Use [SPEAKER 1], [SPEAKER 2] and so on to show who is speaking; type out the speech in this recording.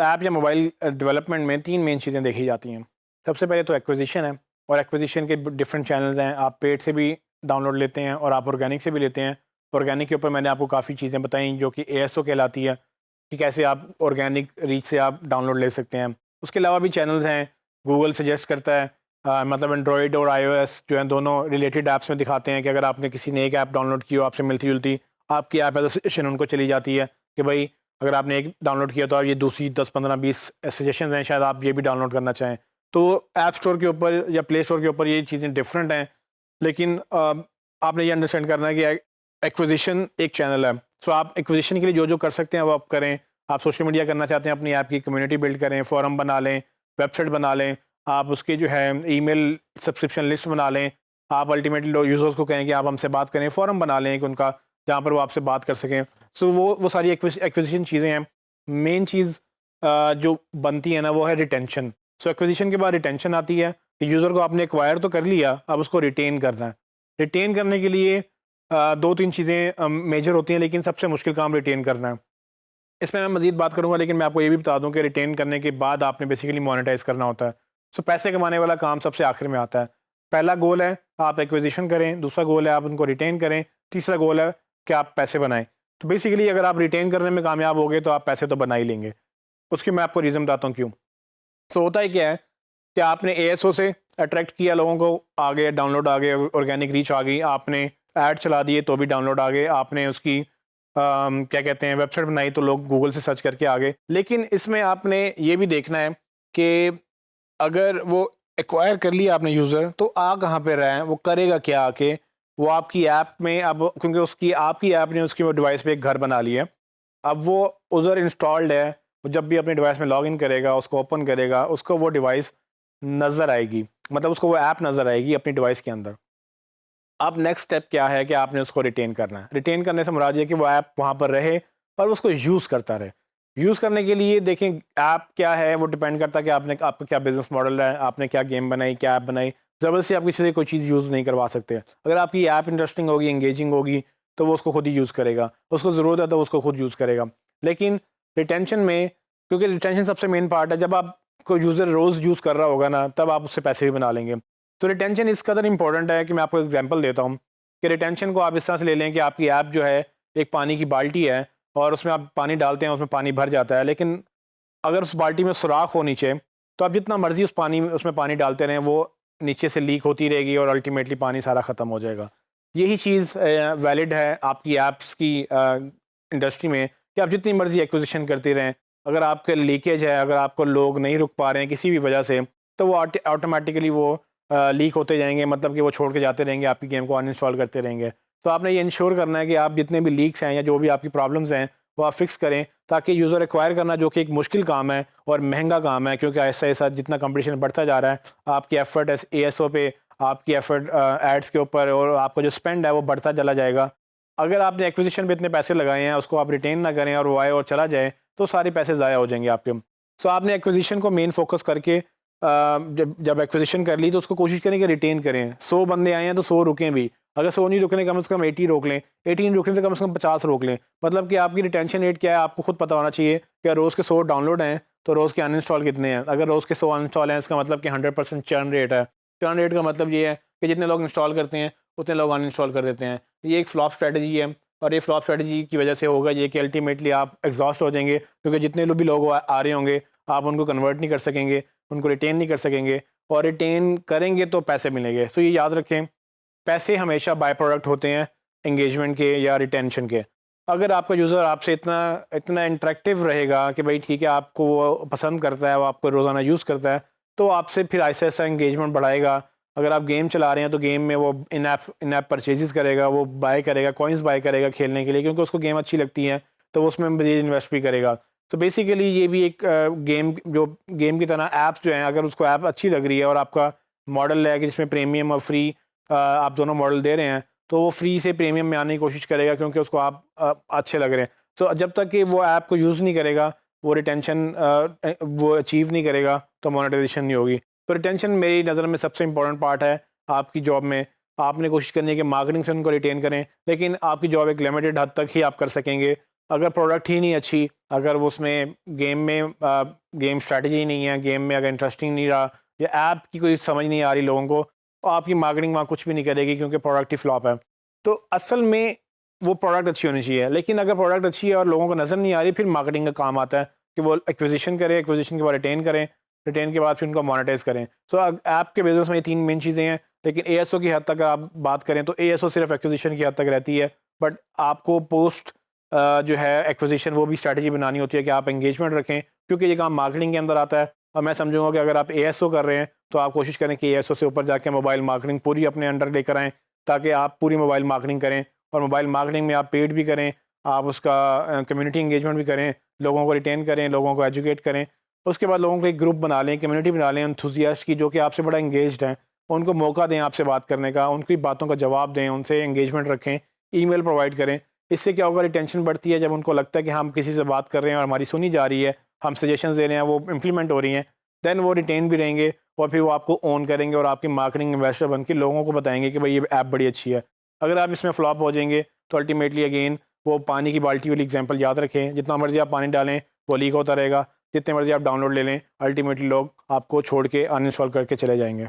[SPEAKER 1] App या mobile development में 3 main चीज़ें देखी जाती हैं। सबसे पहले तो एक्विजिशन है, और एक्विजिशन के डिफरेंट चैनल्स हैं। आप पेड से भी डाउनलोड लेते हैं और आप ऑर्गेनिक से भी लेते हैं। ऑर्गेनिक के ऊपर मैंने आपको काफ़ी चीज़ें बताई जो कि ASO कहलाती है, कि कैसे आप ऑर्गेनिक रीच से आप डाउनलोड ले सकते हैं। उसके अलावा भी चैनल्स हैं, गूगल सजेस्ट करता है, मतलब एंड्रॉयड और iOS जो है दोनों रिलेटेड ऐप्स में दिखाते हैं कि अगर आपने किसी ने एक ऐप डाउनलोड की हो आपसे मिलती जुलती, आपकी ऐप एज सजेशन उनको चली जाती है कि भाई अगर आपने एक डाउनलोड किया तो आप ये दूसरी 10 15 20 सजेशन हैं, शायद आप ये भी डाउनलोड करना चाहें। तो ऐप स्टोर के ऊपर या प्ले स्टोर के ऊपर ये चीज़ें डिफरेंट हैं, लेकिन आपने ये अंडरस्टैंड करना है कि एक्विजिशन एक चैनल है। सो आप एक्विजिशन के लिए जो जो कर सकते हैं वो आप करें। आप सोशल मीडिया करना चाहते हैं, अपनी ऐप की कम्युनिटी बिल्ड करें, फोरम बना लें, वेबसाइट बना लें, आप उसकी जो है ईमेल सब्सक्रिप्शन लिस्ट बना लें। आप अल्टीमेटली लोग यूज़र्स को कहें कि आप हमसे बात करें, फोरम बना लें कि उनका, जहाँ पर वो आपसे बात कर सकें। सो वो सारी एक्विजिशन चीज़ें हैं। मेन चीज़ जो बनती है ना वो है रिटेंशन। सो एक्विजिशन के बाद रिटेंशन आती है कि यूज़र को आपने एक्वायर तो कर लिया, अब उसको रिटेन करना है। रिटेन करने के लिए 2-3 चीज़ें मेजर होती हैं, लेकिन सबसे मुश्किल काम रिटेन करना है। इसमें मैं मज़ीद बात करूँगा, लेकिन मैं आपको ये भी बता दूँ कि रिटेन करने के बाद आपने बेसिकली मोनेटाइज़ करना होता है। सो पैसे कमाने वाला काम सबसे आखिर में आता है। पहला गोल है आप एक्विजिशन करें, दूसरा गोल है आप उनको रिटेन करें, तीसरा गोल है कि आप पैसे बनाएँ। तो बेसिकली अगर आप रिटेन करने में कामयाब हो गए तो आप पैसे तो बना ही लेंगे। उसकी मैं आपको रीज़न बताता हूँ क्यों। सो होता है क्या है कि आपने ASO से अट्रैक्ट किया लोगों को, आ गए डाउनलोड, आ गए ऑर्गेनिक रीच आ गई, आपने ऐड चला दिए तो भी डाउनलोड आ गए, आपने उसकी क्या कहते हैं वेबसाइट बनाई तो लोग गूगल से सर्च करके आ गए। लेकिन इसमें आपने ये भी देखना है कि अगर वो एक्वायर कर लिया आपने यूज़र, तो आ कहाँ पे रहा है, वो करेगा क्या आके, वो आपकी ऐप में, अब क्योंकि उसकी आपकी ऐप ने उसकी डिवाइस पे एक घर बना लिया, अब वो उधर इंस्टॉल्ड है, वो जब भी अपने डिवाइस में लॉगिन करेगा, उसको ओपन करेगा, उसको वो डिवाइस नज़र आएगी, मतलब उसको वो ऐप नज़र आएगी अपनी डिवाइस के अंदर। अब नेक्स्ट स्टेप क्या है कि आपने उसको रिटेन करना है। रिटेन करने से मुराद ये है कि वो ऐप वहाँ पर रहे और उसको यूज़ करता रहे। यूज़ करने के लिए देखें ऐप क्या है, वो डिपेंड करता है कि आपका क्या बिज़नेस मॉडल है, आपने क्या गेम बनाई, क्या ऐप बनाई। ज़बरदस्ती आप किसी से कोई चीज़ यूज़ नहीं करवा सकते। अगर आपकी ऐप इंटरेस्टिंग होगी, एंगेजिंग होगी, तो वो उसको खुद ही यूज़ करेगा। उसको ज़रूरत है तो वो उसको खुद यूज़ करेगा। लेकिन रिटेंशन में, क्योंकि रिटेंशन सबसे मेन पार्ट है, जब आप कोई यूज़र रोज़ यूज़ कर रहा होगा ना, तब आप उससे पैसे भी बना लेंगे। तो रिटेंशन इस कदर इंपॉर्टेंट है कि मैं आपको एग्जांपल देता हूँ कि रिटेंशन को आप इस तरह से ले लें कि आपकी ऐप जो है एक पानी की बाल्टी है, और उसमें आप पानी डालते हैं, उसमें पानी भर जाता है, लेकिन अगर उस बाल्टी में सुराख हो नीचे, तो आप जितना मर्जी उस पानी में उसमें पानी डालते रहें, वो नीचे से लीक होती रहेगी और अल्टीमेटली पानी सारा ख़त्म हो जाएगा। यही चीज़ वैलिड है आपकी ऐप्स की इंडस्ट्री में, कि आप जितनी मर्जी एक्विजिशन करते रहें, अगर आपके लीकेज है, अगर आपको लोग नहीं रुक पा रहे हैं किसी भी वजह से, तो वो ऑटोमेटिकली वो लीक होते जाएंगे, मतलब कि वो छोड़ के जाते रहेंगे, आपकी गेम को अनइंस्टॉल करते रहेंगे। तो आपने ये इंश्योर करना है कि आप जितने भी लीक्स हैं या जो भी आपकी प्रॉब्लम्स हैं वो आप फिक्स करें, ताकि यूज़र एक्वायर करना, जो कि एक मुश्किल काम है और महंगा काम है, क्योंकि ऐसा ऐसा जितना कंपटीशन बढ़ता जा रहा है, आपकी एफर्ट ASO पे, आपकी एफर्ट एड्स के ऊपर, और आपका जो स्पेंड है वो बढ़ता चला जाएगा। अगर आपने एक्विजिशन पे इतने पैसे लगाए हैं, उसको आप रिटेन ना करें और वो आए और चला जाए, तो सारे पैसे ज़ाया हो जाएंगे आपके। सो आपने एक्विजिशन को मेन फोकस करके जब एक्विजिशन कर ली, तो उसको कोशिश करें कि रिटेन करें। 100 बंदे आए हैं तो 100 रुकें भी, अगर 100 नहीं रुकने, कम से कम 80 रोक लें, 80 नहीं रुकने तो कम से कम 50 रोक लें। मतलब कि आपकी रिटेंशन रेट क्या है आपको खुद पता होना चाहिए कि रोज़ के 100 डाउनलोड हैं तो रोज़ के अनइंस्टॉल कितने हैं। अगर रोज़ के 100 अनइंस्टॉल हैं, इसका मतलब कि 100% चर्न रेट है। चर्न रेट का मतलब ये है कि जितने लोग इंस्टॉल करते हैं उतने लोग अनइंस्टॉल कर देते हैं। ये एक फ्लॉप स्ट्रैटेजी है, और ये फ्लॉप स्ट्रैटेजी की वजह से होगा ये कि अल्टीमेटली आप एग्जॉस्ट हो जाएंगे, क्योंकि जितने भी लोग आ रहे होंगे आप उनको कन्वर्ट नहीं कर सकेंगे, उनको रिटेन नहीं कर सकेंगे, और रिटेन करेंगे तो पैसे मिलेंगे। सो ये याद रखें, पैसे हमेशा बाय प्रोडक्ट होते हैं एंगेजमेंट के या रिटेंशन के। अगर आपका यूज़र आपसे इतना इतना इंटरेक्टिव रहेगा कि भाई ठीक है, आपको वो पसंद करता है, वो आपको रोज़ाना यूज़ करता है, तो आपसे फिर ऐसा ऐसा एंगेजमेंट बढ़ाएगा। अगर आप गेम चला रहे हैं तो गेम में वो इन ऐप परचेजेस करेगा, वो बाय करेगा, कॉइन्स बाय करेगा खेलने के लिए, क्योंकि उसको गेम अच्छी लगती है, तो वो उसमें मज़ीद इन्वेस्ट भी करेगा। तो बेसिकली ये भी एक गेम की तरह ऐप्स जो हैं, अगर उसको ऐप अच्छी लग रही है और आपका मॉडल है कि जिसमें प्रीमियम और फ्री आप दोनों मॉडल दे रहे हैं, तो वो फ्री से प्रीमियम में आने की कोशिश करेगा, क्योंकि उसको आप अच्छे लग रहे हैं। तो जब तक कि वो ऐप को यूज़ नहीं करेगा, वो रिटेंशन वो अचीव नहीं करेगा, तो मोनेटाइजेशन नहीं होगी। तो रिटेंशन मेरी नज़र में सबसे इंपॉर्टेंट पार्ट है आपकी जॉब में। आपने कोशिश करनी है कि मार्केटिंग से उनको रिटेन करें, लेकिन आपकी जॉब एक लिमिटेड हद तक ही आप कर सकेंगे। अगर प्रोडक्ट ही नहीं अच्छी, अगर वो उसमें गेम स्ट्रैटेजी नहीं है, गेम में अगर इंटरेस्टिंग नहीं रहा या ऐप की कोई समझ नहीं आ रही लोगों को, तो आपकी मार्केटिंग वहाँ कुछ भी नहीं करेगी क्योंकि प्रोडक्ट ही फ्लॉप है। तो असल में वो प्रोडक्ट अच्छी होनी चाहिए, लेकिन अगर प्रोडक्ट अच्छी है और लोगों को नज़र नहीं आ रही, फिर मार्केटिंग का काम आता है कि वो एक्विजिशन करें, एक्विजिशन के बाद रिटेन करें, रिटेन के बाद फिर उनको मोनेटाइज करें। सो ऐप के बिजनेस में ये 3 मेन चीज़ें हैं, लेकिन एएसओ की हद तक आप बात करें तो एएसओ सिर्फ एक्विजिशन की हद तक रहती है, बट आपको पोस्ट जो है एक्विजिशन वो भी स्ट्रैटेजी बनानी होती है कि आप एंगेजमेंट रखें, क्योंकि ये काम मार्केटिंग के अंदर आता है। और मैं समझूंगा कि अगर आप एएसओ कर रहे हैं तो आप कोशिश करें कि एएसओ से ऊपर जाके मोबाइल मार्केटिंग पूरी अपने अंडर लेकर आएँ, ताकि आप पूरी मोबाइल मार्केटिंग करें, और मोबाइल मार्केटिंग में आप पेड भी करें, आप उसका कम्युनिटी इंगेजमेंट भी करें, लोगों को रिटेन करें, लोगों को एजुकेट करें। उसके बाद लोगों को एक ग्रुप बना लें, कम्युनिटी बना लें एंथुसियास्ट की, जो कि आपसे बड़ा इंगेज्ड हैं, उनको मौका दें आपसे बात करने का, उनकी बातों का जवाब दें, उनसे इंगेजमेंट रखें, ईमेल प्रोवाइड करें। इससे क्या होगा, रिटेंशन बढ़ती है। जब उनको लगता है कि हम किसी से बात कर रहे हैं और हमारी सुनी जा रही है, हम सजेशंस दे रहे हैं, वो इंप्लीमेंट हो रही हैं, देन वो रिटेन भी रहेंगे और फिर वो आपको ओन करेंगे और आपकी मार्केटिंग इन्वेस्टर बन के लोगों को बताएंगे कि भाई ये ऐप बड़ी अच्छी है। अगर आप इसमें फ्लॉप हो जाएंगे तो अल्टीमेटली अगेन वो पानी की बाल्टी वाली एग्जांपल याद रखें, जितना मर्जी आप पानी डालें वो लीक होता रहेगा, जितने मर्जी आप डाउनलोड ले लें, अल्टीमेटली लोग आपको छोड़ के अनइंस्टॉल करके चले जाएंगे।